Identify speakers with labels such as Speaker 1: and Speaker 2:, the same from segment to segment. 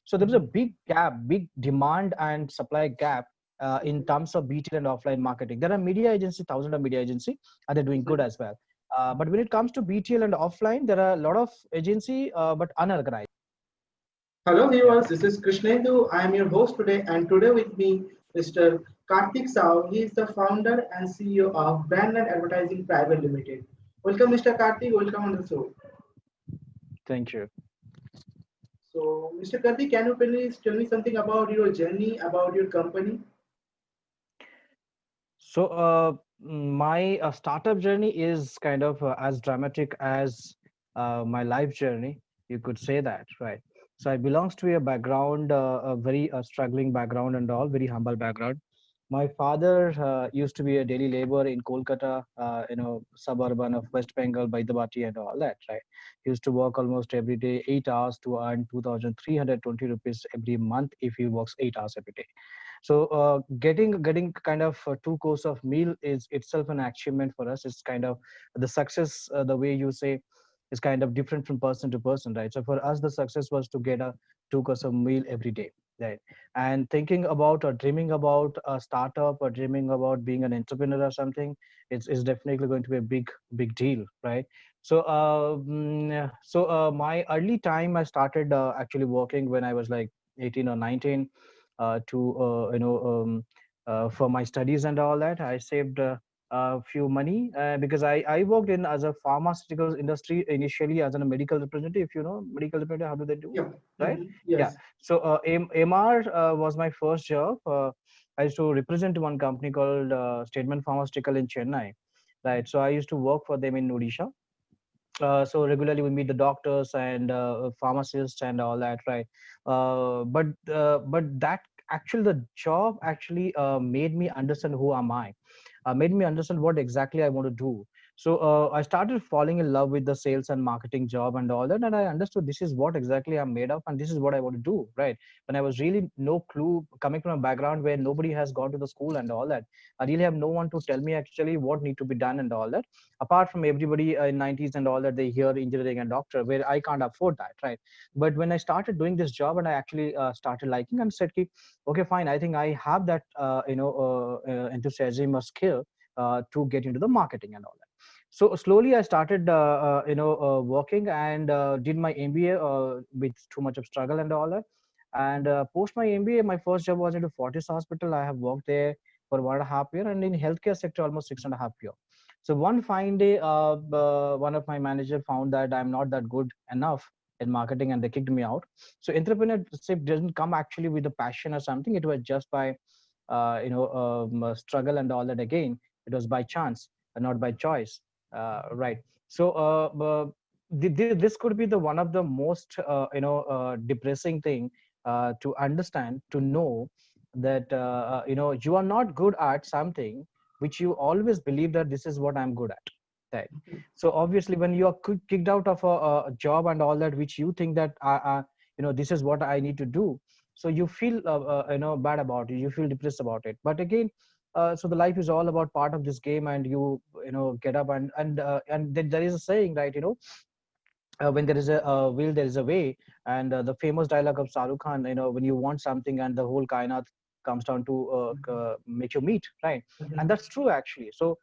Speaker 1: So there was a big gap, big demand and supply gap in terms of BTL and offline marketing. There are media agencies, thousands of media agencies, and they're doing good as well. But when it comes to BTL and offline, there are a lot of agency, but unorganized.
Speaker 2: Hello
Speaker 1: Yeah.
Speaker 2: viewers, this is Krishnendu. I am your host today, and today with me Mr. Kartik Sahoo. He is the founder and CEO of BrandLand Advertising Private Limited. Welcome Mr. Kartik, welcome on the show.
Speaker 1: Thank you.
Speaker 2: So Mr. Kartik, can you please tell me something about your journey, about your company?
Speaker 1: So my startup journey is kind of as dramatic as my life journey. You could say that, right? So I belongs to a background, a very struggling background and all, very humble background. My father used to be a daily laborer in Kolkata, suburban of West Bengal, Baidabati and all that, right? He used to work almost every day, 8 hours to earn 2,320 rupees every month if he works 8 hours every day. So getting kind of 2 course of meal is itself an achievement for us. It's kind of the success, the way you say, is kind of different from person to person, right? So for us, the success was to get a 2 course of meal every day, right? And thinking about or dreaming about a startup or dreaming about being an entrepreneur or something, it's definitely going to be a big deal, right? So my early time, I started actually working when I was like 18 or 19 to for my studies and all that. I saved a few money because I worked in as a pharmaceutical industry initially as a medical representative. If you know medical representative, how do they do,
Speaker 2: Yep.
Speaker 1: right? Yeah.
Speaker 2: Yes.
Speaker 1: So MR was my first job. I used to represent one company called Statement Pharmaceutical in Chennai, right? So I used to work for them in Odisha. So regularly we meet the doctors and pharmacists and all that, right? But that actually the job actually made me understand who am I, made me understand what exactly I want to do. So I started falling in love with the sales and marketing job and all that, and I understood this is what exactly I'm made of, and this is what I want to do, right? When I was really no clue, coming from a background where nobody has gone to the school and all that, I really have no one to tell me actually what need to be done and all that, apart from everybody in 90s and all that, they hear engineering and doctor, where I can't afford that, right? But when I started doing this job and I actually started liking and said, okay, fine, I think I have that enthusiasm or skill to get into the marketing and all that. So slowly I started working and did my MBA with too much of struggle and all that. And post my MBA, my first job was into Fortis Hospital. I have worked there for 1.5 year, and in healthcare sector almost 6.5 year. So one fine day, one of my manager found that I'm not that good enough in marketing, and they kicked me out. So entrepreneurship doesn't come actually with a passion or something. It was just by struggle and all that. Again, it was by chance and not by choice, right? So this could be the one of the most depressing thing to understand, to know that you are not good at something which you always believe that this is what I'm good at, right? So obviously when you are kicked out of a job and all that, which you think that this is what I need to do, so you feel bad about it, you feel depressed about it. But again, so the life is all about part of this game, and get up and then there is a saying, right? When there is a will, there is a way. And the famous dialogue of Shahrukh Khan, when you want something and the whole kainat comes down to make you meet, right? And that's true actually. So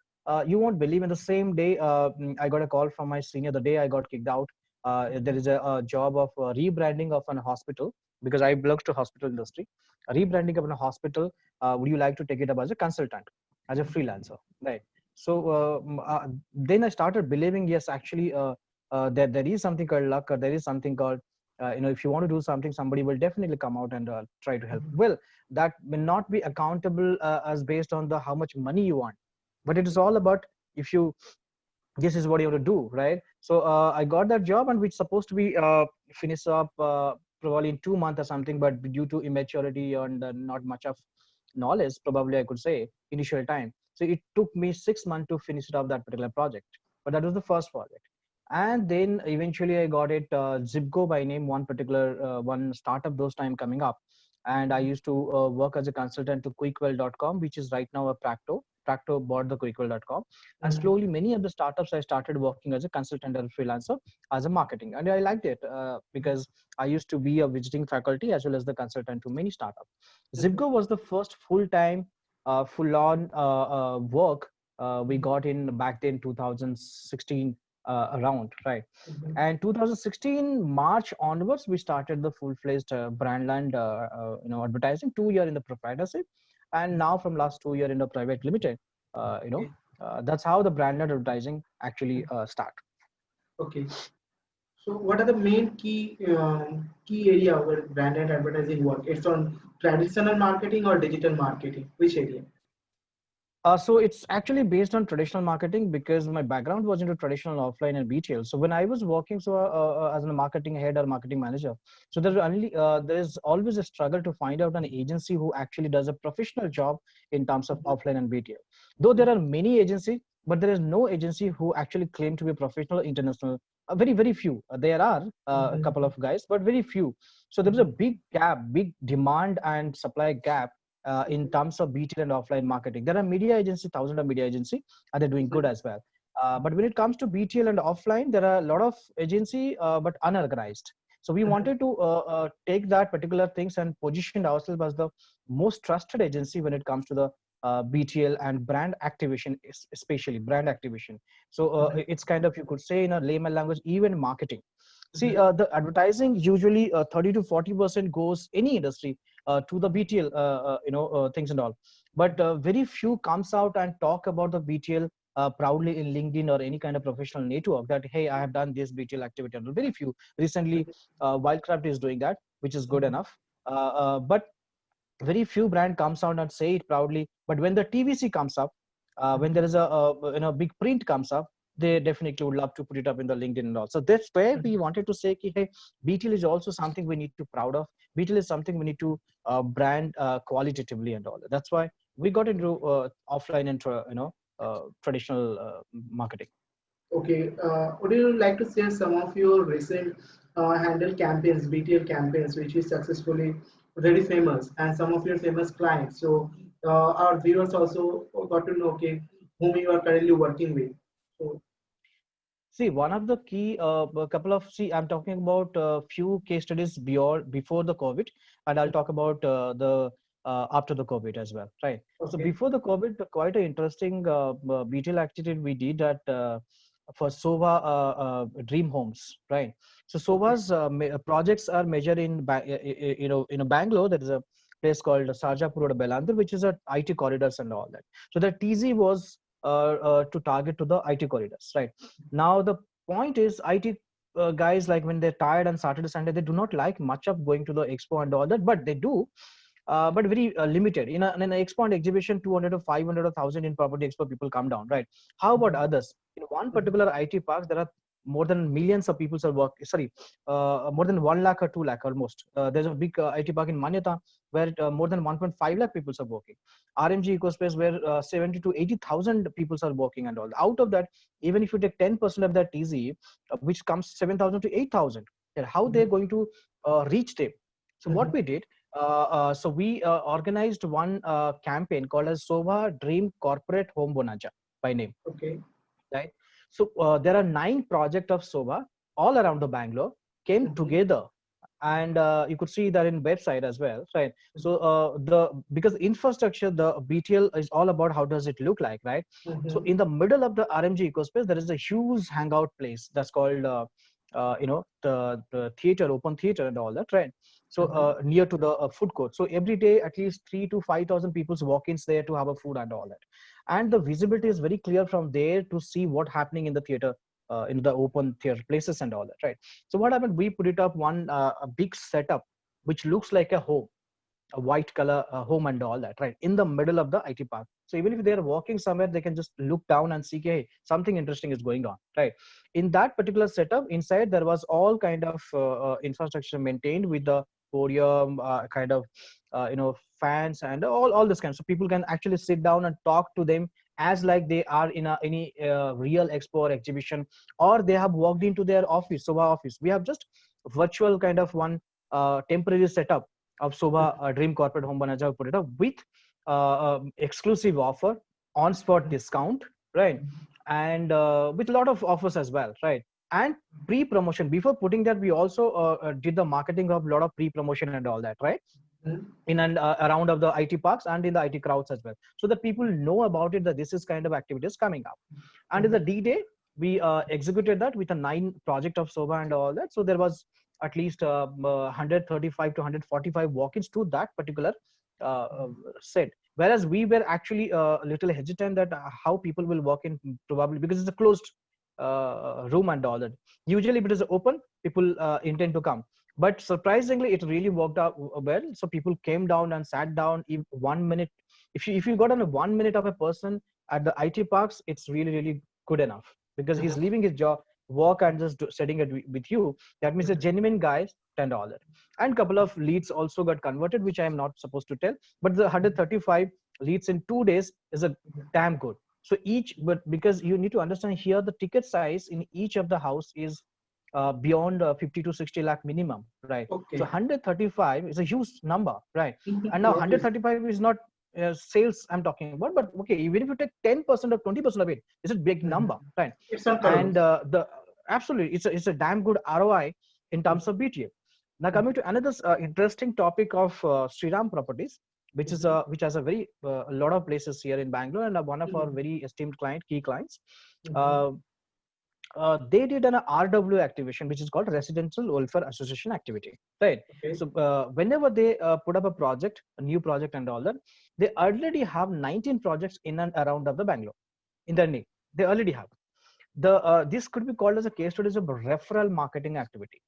Speaker 1: you won't believe, in the same day I got a call from my senior the day I got kicked out. There is a job of rebranding of an hospital, because I belongs to hospital industry. A rebranding of a hospital, would you like to take it up as a consultant, as a freelancer, right? So then I started believing, yes, actually that there is something called luck, or there is something called if you want to do something, somebody will definitely come out and try to help. Well, that will not be accountable as based on the how much money you want, but it is all about, if you, this is what you have to do, right? So I got that job, and which supposed to be finished up probably in 2 months or something, but due to immaturity and not much of knowledge, probably I could say, initial time, so it took me 6 months to finish it up, that particular project. But that was the first project. And then eventually I got it, Zipgo by name, one particular one startup those time coming up. and I used to work as a consultant to quickwell.com, which is right now a Practo. Practo bought the quickwell.com, and
Speaker 2: Mhm.
Speaker 1: slowly many of the startups I started working as a consultant or freelancer as a marketing, and I liked it because I used to be a visiting faculty as well as the consultant to many startups.
Speaker 2: Mhm.
Speaker 1: Zipgo was the first full-time, full-on work we got in back then 2016 around, right?
Speaker 2: Mhm.
Speaker 1: And 2016 March onwards, we started the full-fledged BrandLand, advertising. 2 year in the proprietorship, and now from last 2 year in the private limited.
Speaker 2: Okay.
Speaker 1: That's how the BrandLand advertising actually start.
Speaker 2: Okay. So what are the main key area where branded advertising work? It's on traditional marketing or digital marketing? Which area?
Speaker 1: So it's actually based on traditional marketing because my background was into traditional offline and retail. So when I was working as a marketing head or marketing manager, so there is always a struggle to find out an agency who actually does a professional job in terms of
Speaker 2: Mhm.
Speaker 1: offline and retail. Though there are many agencies, but there is no agency who actually claim to be professional international. Very few. There are a couple
Speaker 2: Mhm.
Speaker 1: of guys, but very few. So there is a
Speaker 2: Mhm.
Speaker 1: big gap, big demand and supply gap in
Speaker 2: Mhm.
Speaker 1: terms of BTL and offline marketing. There are media agency, thousands of media agency, and they're doing good
Speaker 2: Mhm.
Speaker 1: as well. But when it comes to BTL and offline, there are a lot of agency, but unorganized. So we
Speaker 2: Mhm.
Speaker 1: wanted to take that particular things and position ourselves as the most trusted agency when it comes to the BTL and brand activation, especially brand activation. So
Speaker 2: Mhm.
Speaker 1: it's kind of, you could say in a layman language, even marketing. See,
Speaker 2: Mhm.
Speaker 1: the advertising usually 30 to 40% goes any industry to the BTL, things and all. But very few comes out and talk about the BTL proudly in LinkedIn or any kind of professional network that, hey, I have done this BTL activity. And very few. Recently, Wildcraft is doing that, which is good
Speaker 2: Mhm.
Speaker 1: enough. But very few brand comes out and say it proudly. But when the TVC comes up, when there
Speaker 2: Mhm.
Speaker 1: is big print comes up, they definitely would love to put it up in the LinkedIn and all. So that's where we
Speaker 2: Mhm.
Speaker 1: wanted to say, ki, hey, BTL is also something we need to proud of. BTL is something we need to brand qualitatively and all. That's why we got into offline and traditional marketing.
Speaker 2: Okay. Would you like to share some of your recent handle campaigns, BTL campaigns, which is successfully very famous, and some of your famous clients? So our viewers also got to know, okay, whom you are currently working with. So.
Speaker 1: See, one of the key, a couple of, see, I'm talking about a few case studies before the COVID, and I'll talk about the after the COVID as well, right? So
Speaker 2: Okay.
Speaker 1: before the COVID, quite an interesting BTL activity we did at for Sova Dream Homes, right? So
Speaker 2: Okay.
Speaker 1: Sova's projects are measured in, in Bangalore. There is a place called Sarjapur Road, Belandur, which is a IT corridors and all that. So the TZ was to target to the IT corridors, right? Now the point is, IT guys, like when they're tired on Saturday, Sunday, they do not like much of going to the expo and all that, but they do, but very limited. In an expo and exhibition, 200 to 500 or 1,000 in property expo, people come down, right? How about
Speaker 2: Mhm.
Speaker 1: others? In one
Speaker 2: Mhm.
Speaker 1: particular IT park, there are more than millions of people are work. Sorry, more than 1 lakh or 2 lakh almost. There's a big IT park in Manyata where more than 1.5 lakh people are working. RMG EcoSpace where 70 to 80,000 people are working and all. Out of that, even if you take 10% of that TZ, which comes 7,000 to 8,000, then how they're
Speaker 2: Mhm.
Speaker 1: going to reach them? So what
Speaker 2: Mhm.
Speaker 1: we did, so we organized one campaign called as Sova Dream Corporate Home Bonanza by name,
Speaker 2: Okay.
Speaker 1: right? So there are 9 projects of Sova all around the Bangalore came
Speaker 2: Mhm.
Speaker 1: together, and you could see that in website as well, right? So the because infrastructure, the BTL is all about how does it look like, right? So
Speaker 2: Mhm.
Speaker 1: in the middle of the RMG ecospace, there is a huge hangout place that's called the theater, open theater, and all that, right? So
Speaker 2: Mhm.
Speaker 1: near to the food court. So every day, at least 3 to 5,000 people walk-ins there to have a food and all that, and the visibility is very clear from there to see what happening in the theater, in the open theater places and all that, right? So what happened, we put it up one a big setup which looks like a home, a white color home and all that, right, in the middle of the IT park. So even if they're walking somewhere, they can just look down and see, hey, something interesting is going on, right? In that particular setup, inside there was all kind of infrastructure maintained with the podium, kind of fans and all this kind. So people can actually sit down and talk to them as like they are in any real expo or exhibition, or they have walked into their office. So our office, we have just virtual kind of one temporary setup, of Sobha Dream Corporate Home Manager put it up with exclusive offer, on spot discount, right? And with a lot of offers as well, right? And pre-promotion. Before putting that, we also did the marketing of a lot of pre-promotion and all that, right? In and around of the IT parks and in the IT crowds as well, so that people know about it, that this is kind of activities coming up. And in the D-Day, we executed that with a 9 project of Sobha and all that. So there was at least 135 to 145 walk-ins to that particular set. Whereas we were actually a little hesitant that how people will walk in, probably because it's a closed room and all that. Usually, if it is open, people intend to come. But surprisingly, it really worked out well. So people came down and sat down. If 1 minute, if you got on a 1 minute of a person at the IT parks, it's really good enough, because he's leaving his job, work, and just setting it with you. That means a genuine guy and all that. And couple of leads also got converted, which I am not supposed to tell. But the 135 leads in 2 days is a damn good. So each, but because you need to understand here, the ticket size in each of the house is beyond 50 to 60 lakh minimum, right? So
Speaker 2: Okay.
Speaker 1: 135 is a huge number, right? And now
Speaker 2: Obviously.
Speaker 1: 135 is not sales I'm talking about, but okay, even if you take 10% or 20% of it, it's a big number, right?
Speaker 2: It's some
Speaker 1: And
Speaker 2: crores.
Speaker 1: the absolutely, it's a damn good ROI in terms of BTA. Now coming to another interesting topic of Sriram Properties, which has a very a lot of places here in Bangalore, and one of our very esteemed key clients. Uh, they did an RW activation, which is called Residential Welfare Association activity, right?
Speaker 2: Okay.
Speaker 1: So whenever they put up a new project and all that, they already have 19 projects in and around of the Bangalore, in their name. They already have. This could be called as a case studies of referral marketing activity,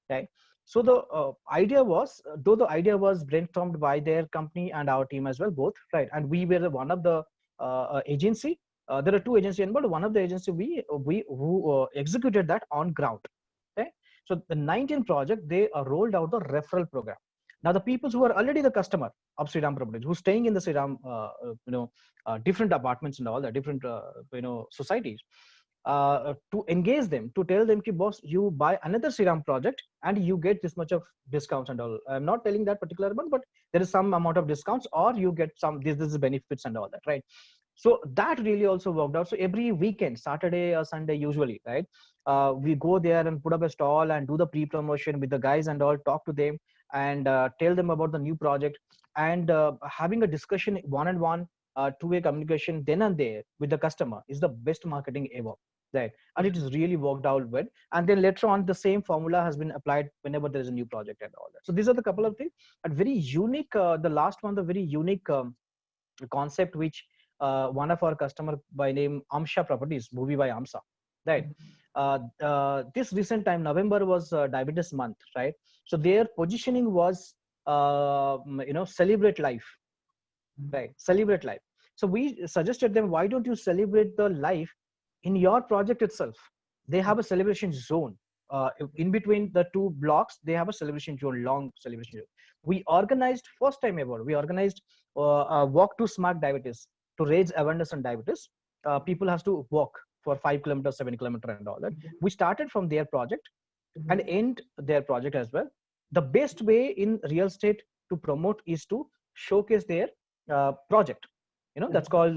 Speaker 1: right? So the idea was, though the idea was brainstormed by their company and our team as well, both, right? And we were one of the agency. There are two agencies involved. One of the agency we who executed that on ground. Okay, so the 19 project, they rolled out the referral program. Now the people who are already the customer of Sriram Properties, who's staying in the Sriram, different apartments and all the different societies, to engage them, to tell them, ki, boss, you buy another Sriram project and you get this much of discounts and all. I'm not telling that particular amount, but there is some amount of discounts, or you get some this is benefits and all that, right? So that really also worked out. So every weekend, Saturday or Sunday usually, right, we go there and put up a stall and do the pre-promotion with the guys and all, talk to them and tell them about the new project, and having a discussion one-on-one, two-way communication then and there with the customer is the best marketing ever, right? And it has really worked out well. And then later on, the same formula has been applied whenever there is a new project and all that. So these are the couple of things. And very unique, the last one, the very unique concept which one of our customer by name Amsha Properties, movie by Amsa, right? This recent time, November was diabetes month, right? So their positioning was, celebrate life, right? Celebrate life. So we suggested them, why don't you celebrate the life in your project itself? They have a celebration zone. In between the two blocks, they have a celebration zone, long celebration zone. We organized, first time ever, we organized a walk to smart diabetes to raise awareness on diabetes. People has to walk for 5 kilometers, 7 kilometers and all that. We started from their project and end their project as well. The best way in real estate to promote is to showcase their project. That's called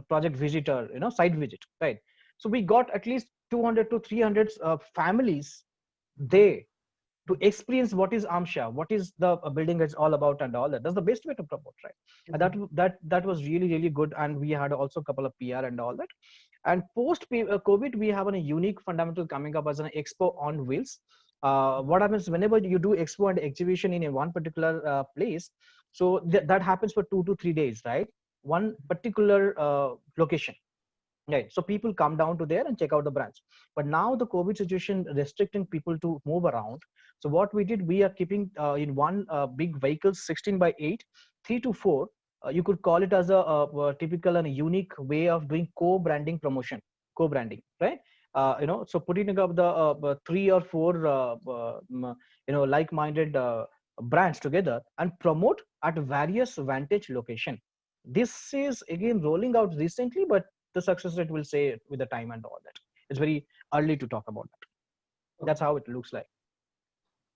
Speaker 1: project visit, or site visit, right? So we got at least 200 to 300 families there to experience what is Amsha, what is the building is all about and all that. That's the best way to promote, right? And that was really good. And we had also a couple of PR and all that. And post COVID, we have a unique fundamental coming up as an expo on wheels. What happens whenever you do expo and exhibition in a one particular place? So that happens for 2 to 3 days, right? One particular location. Right. So people come down to there and check out the branch. But now the COVID situation restricting people to move around. So what we did, we are keeping in one big vehicle, 16 by 8, 3 to 4. You could call it as a typical and a unique way of doing co-branding promotion, co-branding, right? So putting up the 3 or 4, like-minded brands together and promote at various vantage location. This is again rolling out recently, but the success rate will say with the time and all that. It's very early to talk about that. That's
Speaker 2: Okay.
Speaker 1: how it looks like.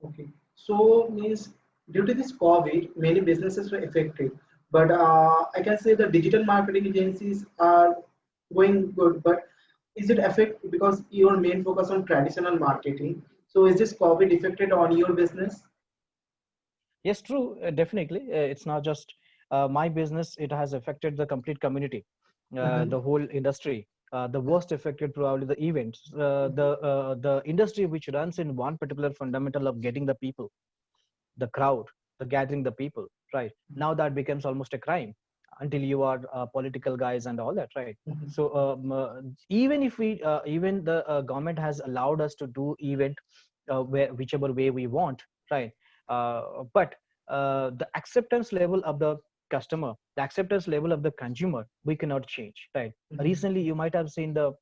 Speaker 2: Okay. So means due to this COVID, many businesses were affected. But I can say the digital marketing agencies are going good. But is it affect because your main focus on traditional marketing? So is this COVID affected on your business?
Speaker 1: Yes, true, definitely. It's not just my business, it has affected the complete community,
Speaker 2: Mm-hmm.
Speaker 1: the whole industry. The worst affected probably the events, the industry which runs in one particular fundamental of getting the people, the crowd, the gathering the people, right? Now that becomes almost a crime until you are political guys and all that, right?
Speaker 2: Mm-hmm.
Speaker 1: So even if we, even the government has allowed us to do event whichever way we want, right? But the acceptance level of the customer, the acceptance level of the consumer, we cannot change, right?
Speaker 2: Mm-hmm.
Speaker 1: Recently, you might have seen the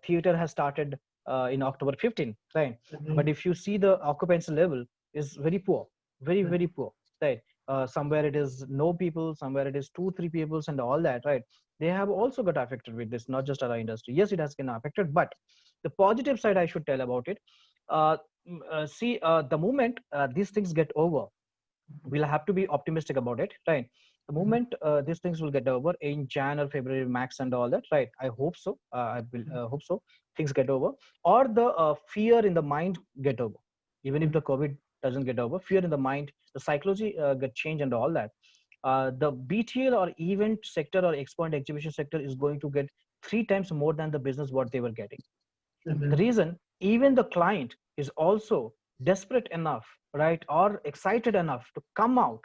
Speaker 1: theater has started in October 15, right? But
Speaker 2: Mm-hmm.
Speaker 1: if you see the occupancy level is very poor, very poor, right? Somewhere it is no people, somewhere it is 2 3 peoples and all that, right? They have also got affected with this, not just our industry. Yes, it has been affected, but the positive side I should tell about it, uh, see, the moment these things get over, we'll have to be optimistic about it, right? The moment these things will get over in Jan or February max and all that, right? I hope so. I will hope so. Things get over, or the fear in the mind get over. Even if the COVID doesn't get over, fear in the mind, the psychology get changed and all that. The BTL or event sector or expo and exhibition sector is going to get 3 times more than the business what they were getting. The
Speaker 2: Mm-hmm.
Speaker 1: reason, even the client is also desperate enough, right, or excited enough to come out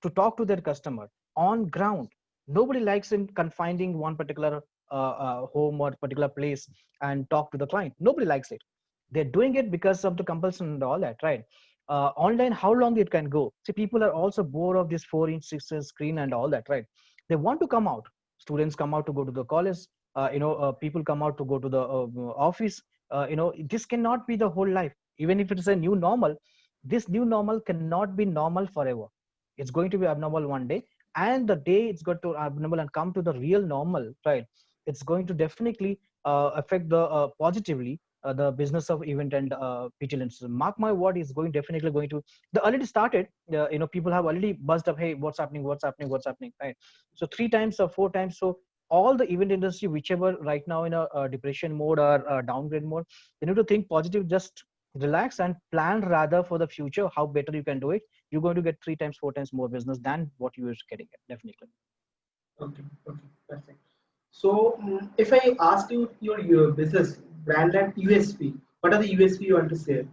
Speaker 1: to talk to their customer on ground. Nobody likes in confining one particular home or particular place and talk to the client. Nobody likes it. They're doing it because of the compulsion and all that, right? Online, how long it can go? See, people are also bored of this 4-inch 6-inch screen and all that, right? They want to come out. Students come out to go to the college. People come out to go to the office. This cannot be the whole life. Even if it is a new normal, this new normal cannot be normal forever. It's going to be abnormal one day, and the day it's got to abnormal and come to the real normal, right? It's going to definitely affect the positively the business of event and vigilance. Mark my word, is going definitely going to. The already started. People have already buzzed up. Hey, what's happening? What's happening? What's happening? Right. So 3 times or 4 times. So all the event industry, whichever right now in a depression mode or downgrade mode, you need to think positive. Just relax and plan rather for the future. How better you can do it. You're going to get 3 times, 4 times more business than what you are getting. It definitely.
Speaker 2: Okay, okay, perfect. So, if I ask you your business brand and USP, what are the USP you want to share?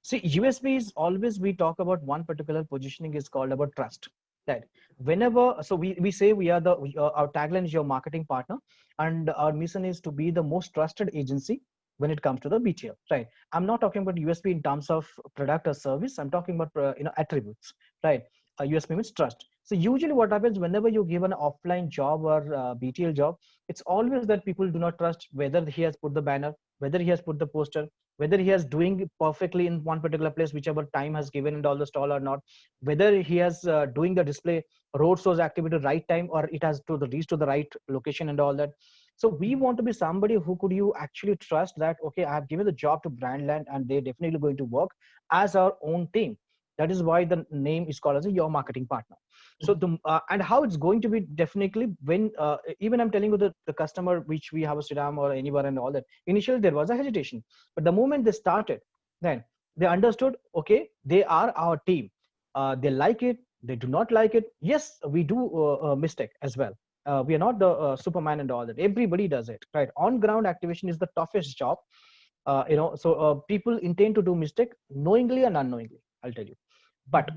Speaker 1: See, USB is always we talk about one particular positioning is called about trust. Right. Whenever, so we say we are our tagline is your marketing partner, and our mission is to be the most trusted agency when it comes to the BTL. Right. I'm not talking about USP in terms of product or service. I'm talking about attributes. Right. USP means trust. So usually what happens whenever you give an offline job or BTL job, it's always that people do not trust whether he has put the banner, whether he has put the poster, whether he is doing perfectly in one particular place whichever time has given in all the stall or not, whether he has doing the display road shows activity right time or it has to the reach to the right location and all that. So we want to be somebody who could you actually trust that okay, I have given the job to BrandLand and they're definitely going to work as our own team. That is why the name is called as a your marketing partner. So the and how it's going to be definitely when even I'm telling you the customer which we have a Siram or anywhere and all that, initially there was a hesitation, but the moment they started, then they understood, okay, they are our team. They like it, they do not like it. Yes, we do mistake as well. We are not the Superman and all that. Everybody does it, right? On ground activation is the toughest job. So people intend to do mistake knowingly and unknowingly. I'll tell you, but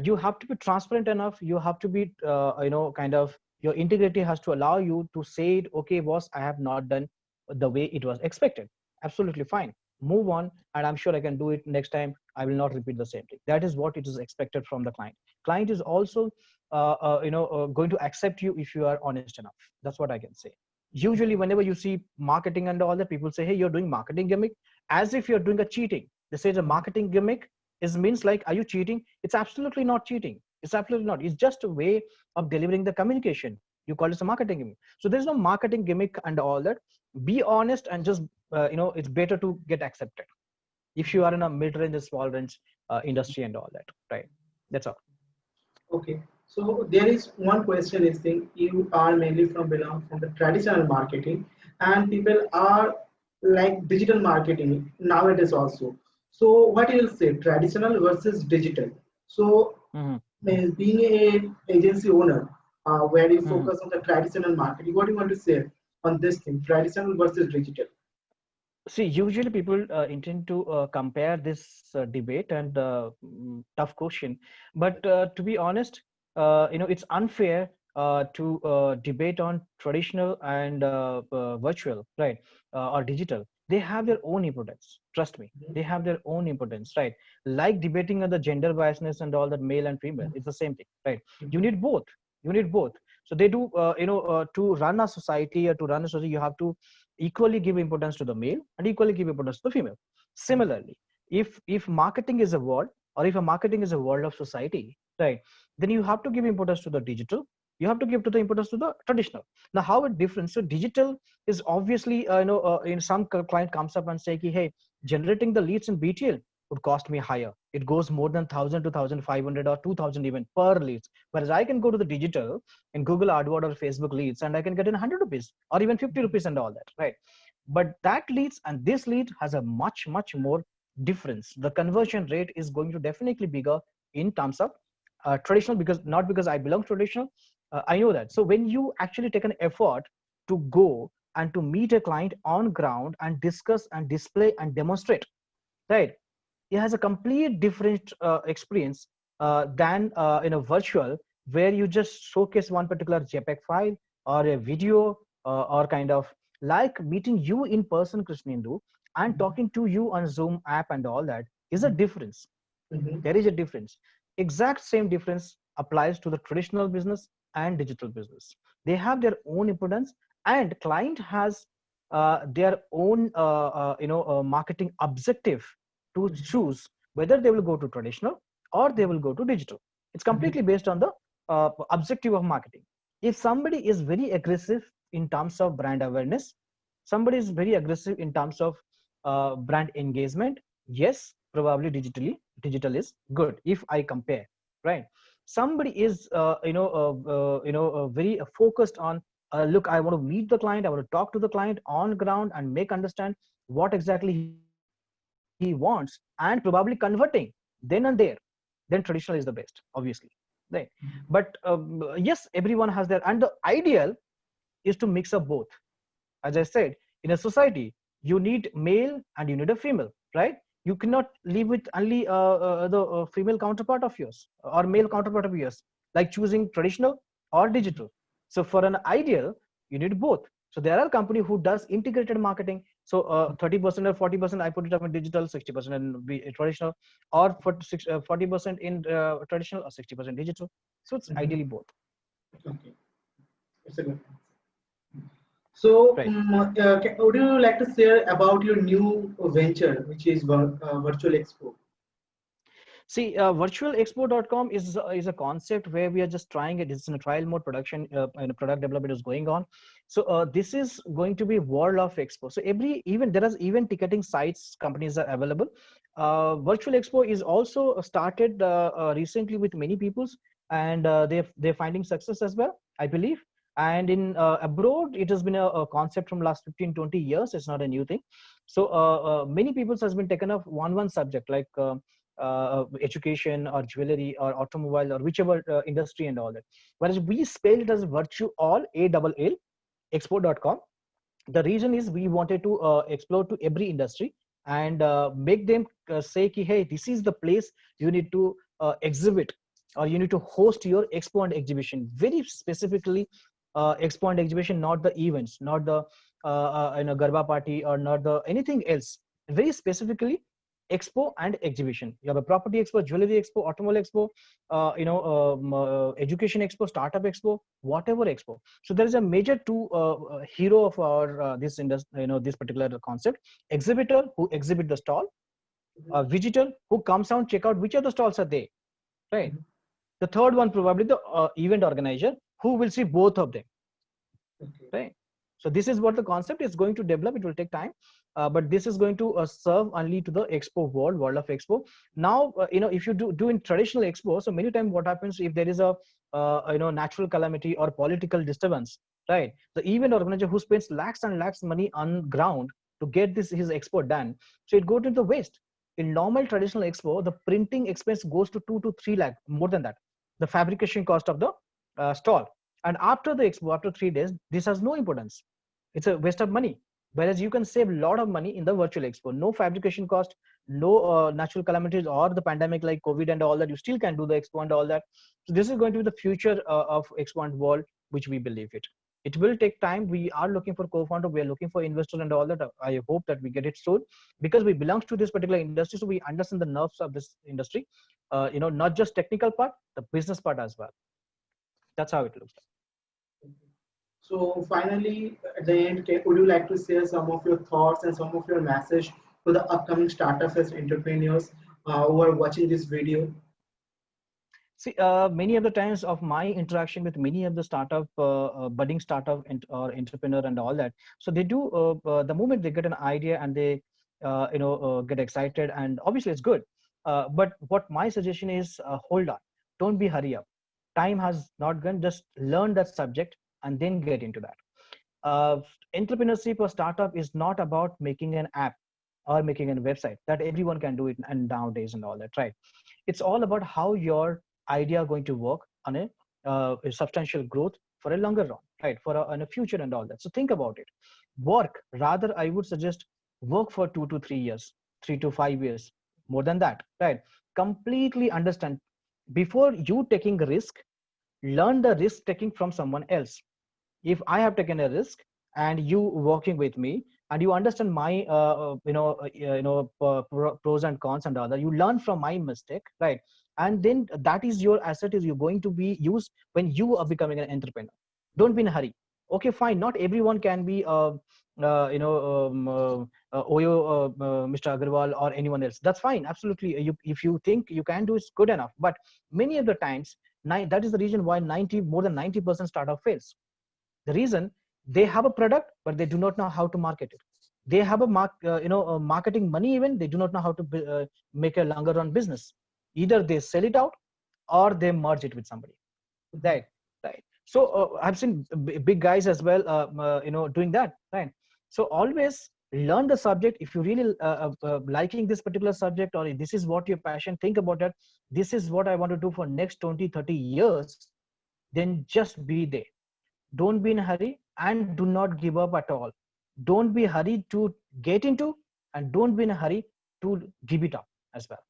Speaker 1: you have to be transparent enough. You have to be, kind of your integrity has to allow you to say it. Okay, boss, I have not done the way it was expected. Absolutely fine, move on, and I'm sure I can do it next time. I will not repeat the same thing. That is what it is expected from the client. Client is also going to accept you if you are honest enough. That's what I can say. Usually whenever you see marketing and all that, people say, hey, you're doing marketing gimmick, as if you're doing a cheating. They say the marketing gimmick is means like, are you cheating? It's absolutely not cheating. It's absolutely not. It's just a way of delivering the communication. You call it a marketing gimmick. So there's no marketing gimmick and all that. Be honest and just it's better to get accepted. If you are in a mid range or small range, industry and all that, right? That's all.
Speaker 2: Okay. So there is one question is thing you are mainly from belong from the traditional marketing and people are like digital marketing nowadays also. So what you will say traditional versus digital. So
Speaker 1: Mhm,
Speaker 2: being a agency owner where you
Speaker 1: mhm.
Speaker 2: focus on the traditional marketing, what do you want to say on this thing traditional versus digital?
Speaker 1: See, usually people intend to compare this debate and tough question, but to be honest, it's unfair to debate on traditional and virtual, right, or digital. They have their own importance. Trust me, they have their own importance, right? Like debating on the gender biasness and all that, male and female, it's the same thing, right? You need both. You need both. So they do, to run a society or to run a society, you have to equally give importance to the male and equally give importance to the female. Similarly, if marketing is a world, or if a marketing is a world of society, right, then you have to give importance to the digital, you have to give to the importance to the traditional. Now how it different? So digital is obviously, in some client comes up and say, hey, generating the leads in BTL would cost me higher. It goes more than 1000 to 1500 or 2000 even per leads, whereas I can go to the digital in Google AdWord or Facebook leads and I can get in 100 rupees or even 50 rupees and all that, right? But that leads and this lead has a much more difference. The conversion rate is going to definitely bigger in terms of traditional, because not because I belong to traditional, I know that. So when you actually take an effort to go and to meet a client on ground and discuss and display and demonstrate, right, it has a complete different experience than in a virtual, where you just showcase one particular JPEG file or a video, or kind of like meeting you in person, Krishnendu, and talking to you on Zoom app and all that is a difference.
Speaker 2: Mhm.
Speaker 1: There is a difference. Exact same difference applies to the traditional business and digital business. They have their own importance, and client has their own marketing objective to choose whether they will go to traditional or they will go to digital. It's completely based on the objective of marketing. If somebody is very aggressive in terms of brand awareness, somebody is very aggressive in terms of brand engagement, yes, probably digital is good if I compare, right? Somebody is very focused on, look, I want to meet the client, I want to talk to the client on ground and make understand what exactly he wants, and probably converting then and there, then traditional is the best, obviously, right? But yes, everyone has their, and the ideal is to mix up both. As I said, in a society, you need male and you need a female, right? You cannot live with only the female counterpart of yours or male counterpart of yours, like choosing traditional or digital. So for an ideal, you need both. So there are company who does integrated marketing. So 30% or 40% I put it up in digital, 60% in traditional, or for 40% in traditional or 60% digital. So it's
Speaker 2: Mhm.
Speaker 1: ideally both.
Speaker 2: Okay, it's a good. So,
Speaker 1: Right.
Speaker 2: would you like to share about your new venture, which is Virtual Expo?
Speaker 1: See, virtualexpo.com is a concept where we are just trying it. It's in a trial mode. Production and product development is going on. So this is going to be world of expo. So every even there is even ticketing sites companies are available. Virtual Expo is also started recently with many peoples, and they're finding success as well, I believe. And in abroad, it has been a concept from last 15-20 years. It's not a new thing. So many peoples has been taken up one subject like. Education or jewelry or automobile or whichever industry and all that. Whereas we spelled it as virtue all ALL expo.com. The reason is we wanted to explore to every industry and make them say ki, hey, this is the place you need to exhibit or you need to host your expo and exhibition. Very specifically expo and exhibition, not the events, not the garba party or not the anything else. Very specifically expo and exhibition. You have a property expo, jewelry expo, automobile expo, education expo, startup expo, whatever expo. So there is a major two hero of our this industry, this particular concept: exhibitor who exhibit the stall, a visitor who comes down check out which of the stalls are there, right?
Speaker 2: Mhm.
Speaker 1: The third one probably the event organizer who will see both of them,
Speaker 2: Okay.
Speaker 1: right? So this is what the concept is going to develop. It will take time. but this is going to serve only to the expo world of expo. Now if you do in traditional expo, so many times what happens, if there is a natural calamity or political disturbance, right, the event organizer who spends lakhs and lakhs money on ground to get this his expo done, so it goes into the waste. In normal traditional expo, the printing expense goes to 2 to 3 lakh, more than that, the fabrication cost of the stall. And after the expo, after 3 days, this has no importance. It's a waste of money. Whereas you can save a lot of money in the virtual expo. No fabrication cost, no natural calamities or the pandemic like COVID and all that. You still can do the expo and all that. So this is going to be the future of expo and world, which we believe it. It will take time. We are looking for co-founder. We are looking for investors and all that. I hope that we get it soon, because we belong to this particular industry. So we understand the nerves of this industry. Not just technical part, the business part as well. That's how it looks like.
Speaker 2: So finally, at the end, would you like to share some of your thoughts and some of your message to the upcoming startups as entrepreneurs who are watching this video?
Speaker 1: See, many of the times of my interaction with many of the startup, budding startup or entrepreneur and all that, so they do the moment they get an idea and they, get excited, and obviously it's good. But what my suggestion is, hold on, don't be hurry up. Time has not gone. Just learn that subject and then get into that. Uh, Entrepreneurship or startup is not about making an app or making a website that everyone can do it and nowadays and all that, right? It's all about how your idea are going to work on a substantial growth for a longer run, right? In a future and all that. So think about it. Work, rather, I would suggest work for 2 to 3 years, 3 to 5 years, more than that, right? Completely understand before you taking a risk. Learn the risk taking from someone else. If I have taken a risk and you working with me and you understand my pros and cons and other, you learn from my mistake, right? And then that is your asset, is you're going to be used when you are becoming an entrepreneur. Don't be in a hurry. Okay, fine, not everyone can be Oyo, Mr. Agarwal or anyone else. That's fine, absolutely. If you think you can do, it's good enough. But many of the times, that is the reason why more than 90% startup fails. The reason, they have a product but they do not know how to market it. They have a marketing money, even they do not know how to make a longer run business. Either they sell it out or they merge it with somebody, right? Right. So I've seen big guys as well, doing that, right? So always learn the subject. If you really liking this particular subject, or this is what your passion, think about that. This is what I want to do for next 20-30 years. Then just be there. Don't be in a hurry and do not give up at all. Don't be hurried to get into, and don't be in a hurry to give it up as well.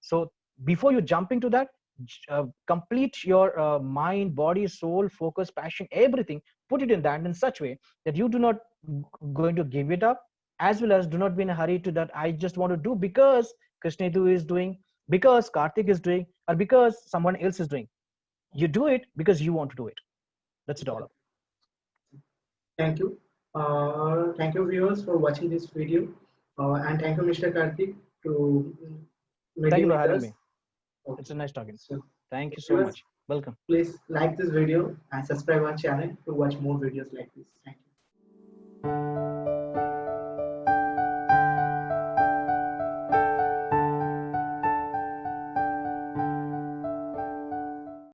Speaker 1: So before you jump into that, complete your mind, body, soul, focus, passion, everything. Put it in that in such way that you do not going to give it up, as well as do not be in a hurry to that. I just want to do because Krishnedu is doing, because Kartik is doing, or because someone else is doing. You do it because you want to do it. That's it all.
Speaker 2: Thank you. Thank you, viewers, for watching this video. And thank you, Mr. Kartik, to
Speaker 1: Thank you
Speaker 2: meeting
Speaker 1: for
Speaker 2: with
Speaker 1: having
Speaker 2: us.
Speaker 1: me.
Speaker 2: Okay.
Speaker 1: It's a nice talking.
Speaker 2: So,
Speaker 1: Thank you so
Speaker 2: viewers,
Speaker 1: much. Welcome.
Speaker 2: please like this video and subscribe our channel to watch more videos like this. Thank you.